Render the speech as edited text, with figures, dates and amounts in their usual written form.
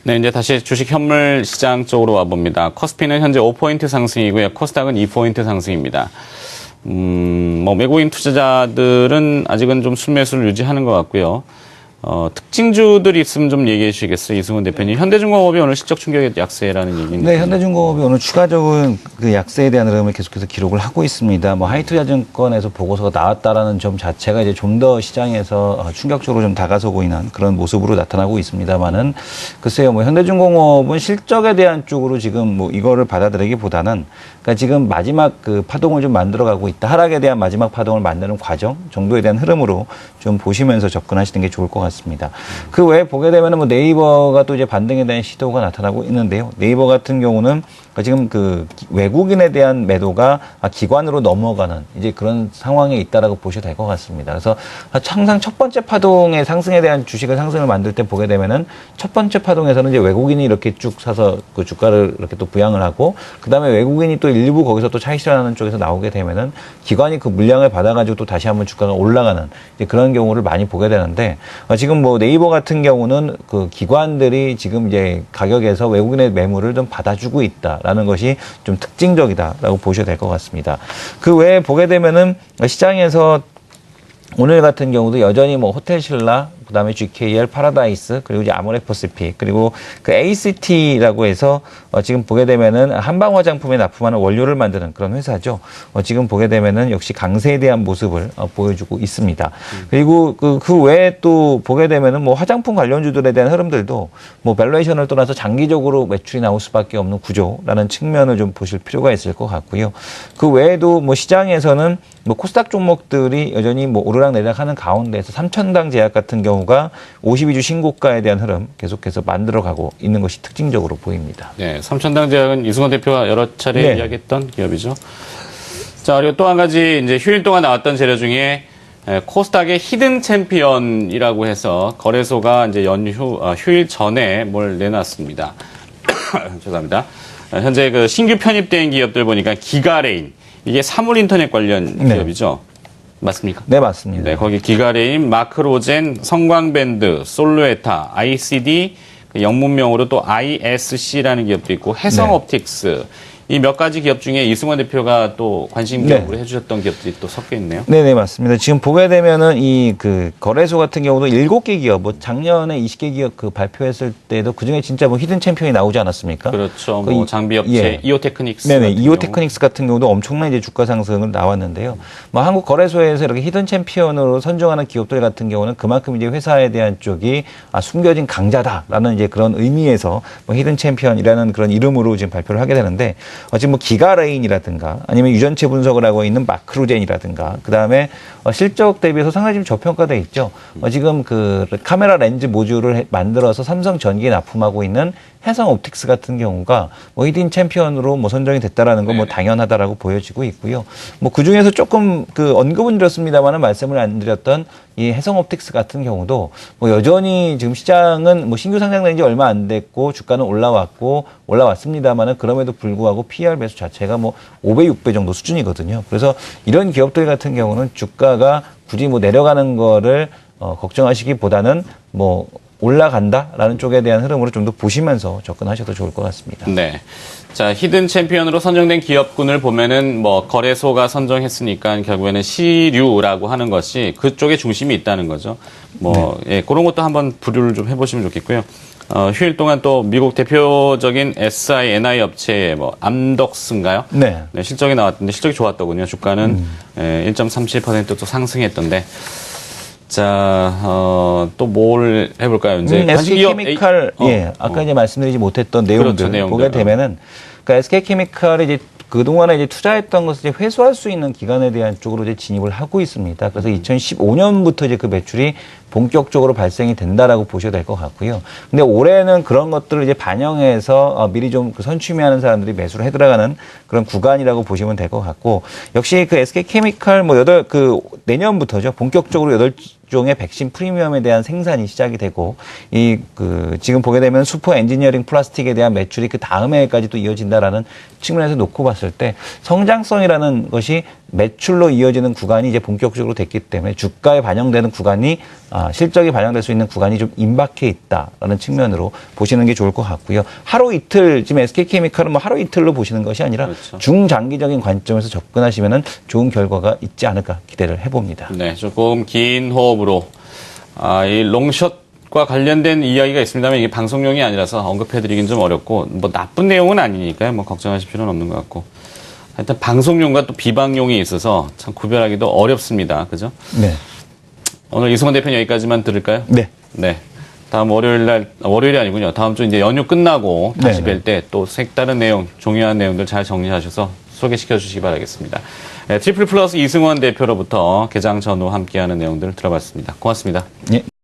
네, 이제 다시 주식 현물 시장 쪽으로 와봅니다. 코스피는 현재 5포인트 상승이고요. 코스닥은 2포인트 상승입니다. 외국인 투자자들은 아직은 좀 순매수를 유지하는 것 같고요. 특징주들이 있으면 좀 얘기해 주시겠어요? 이승훈 대표님. 현대중공업이 오늘 실적 충격의 약세라는 얘기인데. 네, 현대중공업이 오늘 추가적인 그 약세에 대한 흐름을 계속해서 기록을 하고 있습니다. 하이투자증권에서 보고서가 나왔다라는 점 자체가 이제 좀 더 시장에서 충격적으로 좀 다가서고 있는 그런 모습으로 나타나고 있습니다만은 글쎄요, 현대중공업은 실적에 대한 쪽으로 지금 이거를 받아들이기보다는 그러니까 지금 마지막 그 파동을 좀 만들어가고 있다. 하락에 대한 마지막 파동을 만드는 과정 정도에 대한 흐름으로 좀 보시면서 접근하시는 게 좋을 것 같습니다. 그 외에 보게 되면은 네이버가 또 이제 반등에 대한 시도가 나타나고 있는데요. 네이버 같은 경우는 지금 그 외국인에 대한 매도가 기관으로 넘어가는 이제 그런 상황에 있다라고 보셔도 될 것 같습니다. 그래서 항상 첫 번째 파동의 상승에 대한 주식을 상승을 만들 때 보게 되면은 첫 번째 파동에서는 이제 외국인이 이렇게 쭉 사서 그 주가를 이렇게 또 부양을 하고 그 다음에 외국인이 또 일부 거기서 또 차익 실현하는 쪽에서 나오게 되면은 기관이 그 물량을 받아가지고 또 다시 한번 주가가 올라가는 이제 그런 경우를 많이 보게 되는데 지금 네이버 같은 경우는 그 기관들이 지금 이제 가격에서 외국인의 매물을 좀 받아주고 있다라는 것이 좀 특징적이다라고 보셔도 될 것 같습니다. 그 외에 보게 되면은 시장에서 오늘 같은 경우도 여전히 호텔신라, 그다음에 GKL, 파라다이스, 그리고 이제 아모레퍼시픽, 그리고 그 ACT라고 해서 지금 보게 되면은 한방 화장품에 납품하는 원료를 만드는 그런 회사죠. 지금 보게 되면은 역시 강세에 대한 모습을 보여주고 있습니다. 그리고 그 외에 또 보게 되면은 화장품 관련주들에 대한 흐름들도 밸류에이션을 떠나서 장기적으로 매출이 나올 수밖에 없는 구조라는 측면을 좀 보실 필요가 있을 것 같고요. 그 외에도 시장에서는 코스닥 종목들이 여전히 오르락내리락하는 가운데에서 삼천당 제약 같은 경우가 52주 신고가에 대한 흐름 계속해서 만들어가고 있는 것이 특징적으로 보입니다. 네, 삼천당 제약은 이승훈 대표가 여러 차례 이야기했던 기업이죠. 자, 그리고 또 한 가지 이제 휴일 동안 나왔던 재료 중에 코스닥의 히든 챔피언이라고 해서 거래소가 이제 휴일 전에 뭘 내놨습니다. 죄송합니다. 현재 그 신규 편입된 기업들 보니까 기가레인 이게 사물 인터넷 관련 기업이죠. 맞습니까? 네, 맞습니다. 네, 거기 기가레인, 마크로젠, 성광밴드, 솔루에타, ICD, 영문명으로 또 ISC라는 기업도 있고, 해성옵틱스. 이 몇 가지 기업 중에 이승원 대표가 또 관심 기업으로 해주셨던 기업들이 또 섞여 있네요. 네네, 맞습니다. 지금 보게 되면은 그 거래소 같은 경우도 7개 기업, 작년에 20개 기업 발표했을 때도 그 중에 진짜 히든 챔피언이 나오지 않았습니까? 그렇죠. 장비업체, 이오테크닉스. 네네, 이오테크닉스 같은 경우도 엄청난 이제 주가 상승을 나왔는데요. 한국 거래소에서 이렇게 히든 챔피언으로 선정하는 기업들 같은 경우는 그만큼 이제 회사에 대한 쪽이 숨겨진 강자다라는 이제 그런 의미에서 히든 챔피언이라는 그런 이름으로 지금 발표를 하게 되는데, 지금 기가레인이라든가 아니면 유전체 분석을 하고 있는 마크로젠이라든가 그 다음에 실적 대비해서 상당히 좀 저평가돼 있죠. 지금 그 카메라 렌즈 모듈을 만들어서 삼성 전기에 납품하고 있는 해성옵틱스 같은 경우가 히든 챔피언으로 선정이 됐다라는 건 당연하다라고 보여지고 있고요. 그 중에서 조금 그 언급은 드렸습니다만은 말씀을 안 드렸던 이 해성옵틱스 같은 경우도 여전히 지금 시장은 신규 상장된 지 얼마 안 됐고 주가는 올라왔습니다만은 그럼에도 불구하고 PER 배수 자체가 5배, 6배 정도 수준이거든요. 그래서 이런 기업들 같은 경우는 주가가 굳이 내려가는 거를 걱정하시기보다는 올라간다라는 쪽에 대한 흐름으로 좀 더 보시면서 접근하셔도 좋을 것 같습니다. 네. 자, 히든 챔피언으로 선정된 기업군을 보면은 거래소가 선정했으니까 결국에는 시류라고 하는 것이 그쪽에 중심이 있다는 거죠. 그런 것도 한번 분류를 좀 해보시면 좋겠고요. 휴일 동안 또 미국 대표적인 SI, NI 업체의 암덕스인가요? 네. 네, 실적이 나왔던데 실적이 좋았더군요. 주가는 1.37% 또 상승했던데. 자, 또 뭘 해볼까요? 이제 SK케미칼, 아까 이제 말씀드리지 못했던 내용들 그렇죠, 보게 되면은, 그러니까 SK케미칼이 이제 그동안에 이제 투자했던 것을 이제 회수할 수 있는 기간에 대한 쪽으로 이제 진입을 하고 있습니다. 그래서 2015년부터 이제 그 매출이 본격적으로 발생이 된다라고 보셔야 될 것 같고요. 근데 올해는 그런 것들을 이제 반영해서 미리 좀 그 선취매하는 사람들이 매수를 해 들어가는 그런 구간이라고 보시면 될 것 같고, 역시 그 SK케미칼 내년부터죠. 본격적으로 8종의 백신 프리미엄에 대한 생산이 시작이 되고, 지금 보게 되면 슈퍼 엔지니어링 플라스틱에 대한 매출이 그 다음 해까지 또 이어진다라는 측면에서 놓고 봤을 때 성장성이라는 것이 매출로 이어지는 구간이 이제 본격적으로 됐기 때문에 주가에 반영되는 구간이 실적이 반영될 수 있는 구간이 좀 임박해 있다라는 측면으로 보시는 게 좋을 것 같고요. 하루 이틀 지금 SK케미칼은 뭐 하루 이틀로 보시는 것이 아니라 그렇죠. 중장기적인 관점에서 접근하시면은 좋은 결과가 있지 않을까 기대를 해봅니다. 네, 조금 긴 호흡으로 이 롱숏과 관련된 이야기가 있습니다만 이게 방송용이 아니라서 언급해드리긴 좀 어렵고 뭐 나쁜 내용은 아니니까요. 뭐 걱정하실 필요는 없는 것 같고. 하여튼 방송용과 또 비방용이 있어서 참 구별하기도 어렵습니다. 그죠? 네. 오늘 이승원 대표는 여기까지만 들을까요? 네. 네. 다음 월요일이 아니군요. 다음 주 이제 연휴 끝나고 다시 네, 뵐 때 또 색다른 내용, 중요한 내용들 잘 정리하셔서 소개시켜 주시기 바라겠습니다. 네, 트리플 플러스 이승원 대표로부터 개장 전후 함께하는 내용들을 들어봤습니다. 고맙습니다. 예.